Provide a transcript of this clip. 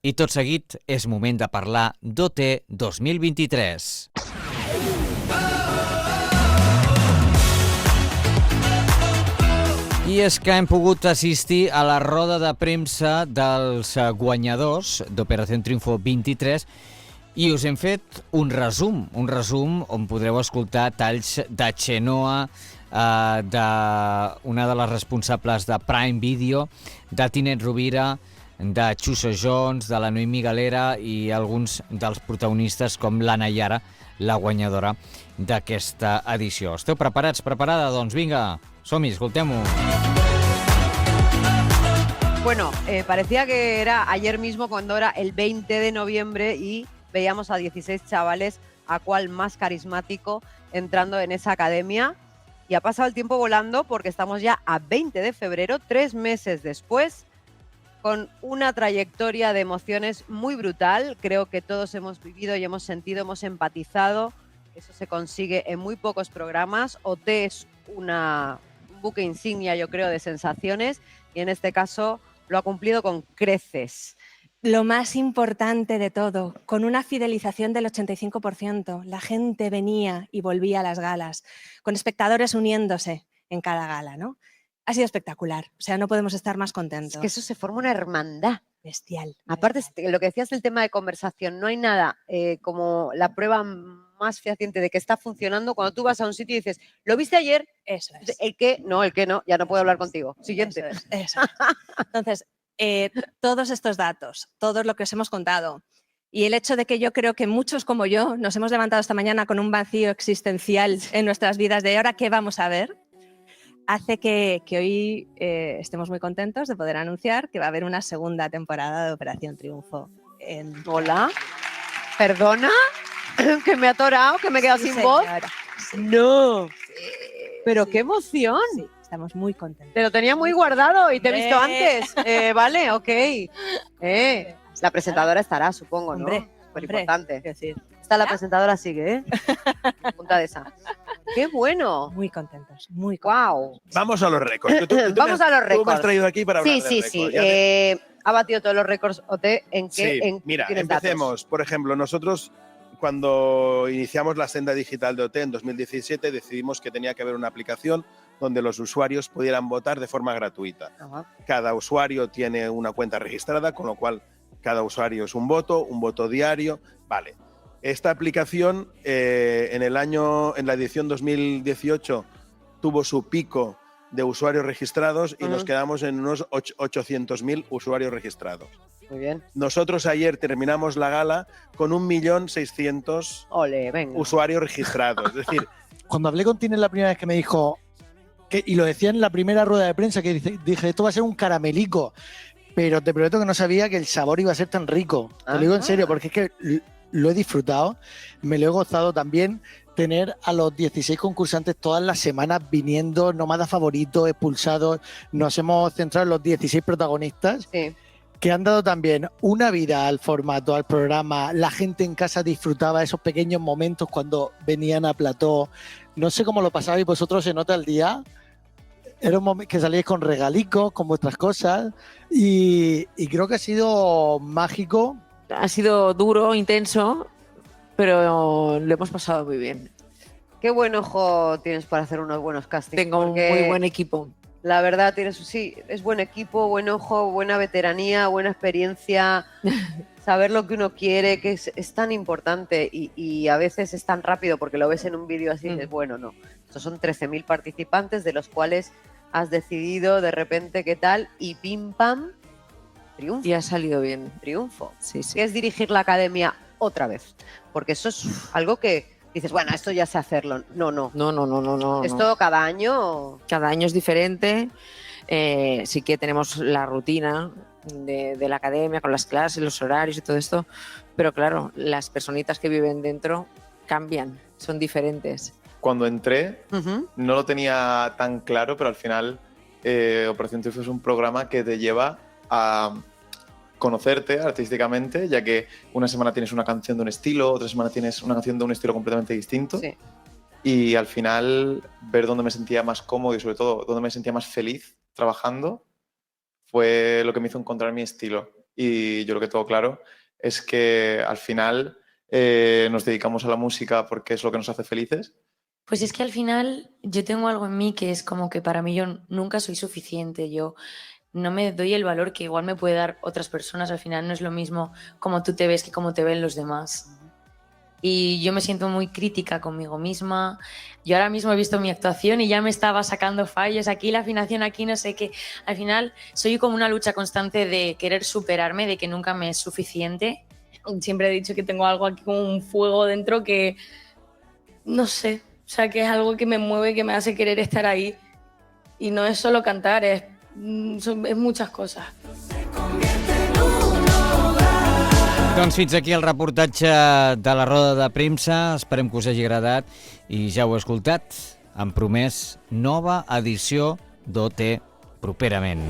I tot seguit és moment de parlar d'OT 2023. I és que hem pogut assistir a la roda de premsa dels guanyadors d'Operació Triunfo 23 i us hem fet un resum on podreu escoltar talls de Xenoa, d'una de les responsables de Prime Video, de Tinet Rovira, de Xuso Jones, de la Noemí Galera i alguns dels protagonistes com la Nayara, la guanyadora d'aquesta edició. Esteu preparats, preparada? Doncs vinga, som-hi, escoltem-ho. Bueno, parecía que era ayer mismo cuando era el 20 de noviembre y veíamos a 16 chavales, a cual más carismático, entrando en esa academia. Y ha pasado el tiempo volando porque estamos ya a 20 de febrero, 3 meses después, con una trayectoria de emociones muy brutal. Creo que todos hemos vivido y hemos sentido, hemos empatizado. Eso se consigue en muy pocos programas. OT es un buque insignia, yo creo, de sensaciones y en este caso lo ha cumplido con creces. Lo más importante de todo, con una fidelización del 85%. La gente venía y volvía a las galas, con espectadores uniéndose en cada gala, ¿no? Ha sido espectacular, o sea, no podemos estar más contentos. Es que eso se forma una hermandad. Bestial. Aparte, lo que decías del tema de conversación, no hay nada como la prueba más fehaciente de que está funcionando cuando tú vas a un sitio y dices, ¿lo viste ayer? Eso es. El que no, ya no puedo hablar contigo. Siguiente. Eso es. Entonces, todos estos datos, todo lo que os hemos contado, y el hecho de que yo creo que muchos como yo nos hemos levantado esta mañana con un vacío existencial en nuestras vidas de ahora qué vamos a ver, hace que hoy estemos muy contentos de poder anunciar que va a haber una segunda temporada de Operación Triunfo. Hola, perdona, que me he atorado, que me he quedado sin voz. Sí. No, Sí, pero sí. qué emoción. Sí, estamos muy contentos. Te lo tenía muy guardado y te he visto antes. Vale, ok. La presentadora estará, supongo, ¿no? Hombre, Súper importante. Decir, Está la presentadora, sigue, ¿eh? Punta de esa. ¡Qué bueno! muy contentos, muy contentos. ¡Wow! Vamos a los récords. Vamos a los Tú me has récords. traído aquí para hablar Sí, de sí, récords. sí. Ya te- Ha batido todos los récords OT. ¿En qué? Sí, mira, ¿tienes datos? empecemos. Por ejemplo, nosotros cuando iniciamos la senda digital de OT en 2017 decidimos que tenía que haber una aplicación donde los usuarios pudieran votar de forma gratuita. Ajá. Cada usuario tiene una cuenta registrada, con lo cual cada usuario es un voto diario. Vale. Esta aplicación en la edición 2018 tuvo su pico de usuarios registrados y nos quedamos en unos 800.000 usuarios registrados. Muy bien. Nosotros ayer terminamos la gala con 1.600.000 Ole, venga. usuarios registrados. Es decir, Cuando hablé con Tine la primera vez que me dijo, y lo decía en la primera rueda de prensa, que dije, esto va a ser un caramelico, pero te prometo que no sabía que el sabor iba a ser tan rico. Te lo digo en serio, porque es que lo he disfrutado, me lo he gozado también. Tener a los 16 concursantes todas las semanas viniendo, nómadas favoritos, expulsados. Nos hemos centrado en los 16 protagonistas. Sí. Que han dado también una vida al formato, al programa. La gente en casa disfrutaba esos pequeños momentos cuando venían a plató. No sé cómo lo pasabais vosotros en OT al día. Era un momento que salíais con regalicos, con vuestras cosas. Y creo que ha sido mágico. Ha sido duro, intenso, pero lo hemos pasado muy bien. Qué buen ojo tienes para hacer unos buenos castings. Tengo un porque muy buen equipo. La verdad, es buen equipo, buen ojo, buena veteranía, buena experiencia, saber lo que uno quiere, que es tan importante y a veces es tan rápido porque lo ves en un vídeo así y dices, bueno, no. Estos son 13.000 participantes, de los cuales has decidido de repente qué tal y pim pam, triunfo. Y ha salido bien. Triunfo. Sí, sí. Que es dirigir la academia otra vez. Porque eso es algo que dices, bueno, esto ya sé hacerlo. No. No. Esto cada año. Cada año es diferente. Sí que tenemos la rutina de la academia con las clases, los horarios y todo esto. Pero claro, las personitas que viven dentro cambian, son diferentes. Cuando entré no lo tenía tan claro, pero al final Operación Triunfo es un programa que te lleva a conocerte artísticamente, ya que una semana tienes una canción de un estilo, otra semana tienes una canción de un estilo completamente distinto. Sí. Y al final ver dónde me sentía más cómodo y sobre todo dónde me sentía más feliz trabajando fue lo que me hizo encontrar mi estilo. y yo lo que tengo claro es que al final nos dedicamos a la música porque es lo que nos hace felices. Pues es que al final yo tengo algo en mí que es como que para mí yo nunca soy suficiente, yo no me doy el valor que igual me puede dar otras personas, al final no es lo mismo como tú te ves que como te ven los demás. Y yo me siento muy crítica conmigo misma. Yo ahora mismo he visto mi actuación y ya me estaba sacando fallos, aquí la afinación, aquí no sé qué. Al final soy como una lucha constante de querer superarme, de que nunca me es suficiente. Siempre he dicho que tengo algo aquí como un fuego dentro que, no sé, o sea, que es algo que me mueve, que me hace querer estar ahí. Y no es solo cantar, es muchas cosas. Doncs fins aquí el reportatge de la Roda de Premsa. Esperem que us hagi agradat i ja ho he escoltat. Han promès nova edició d'OT properament.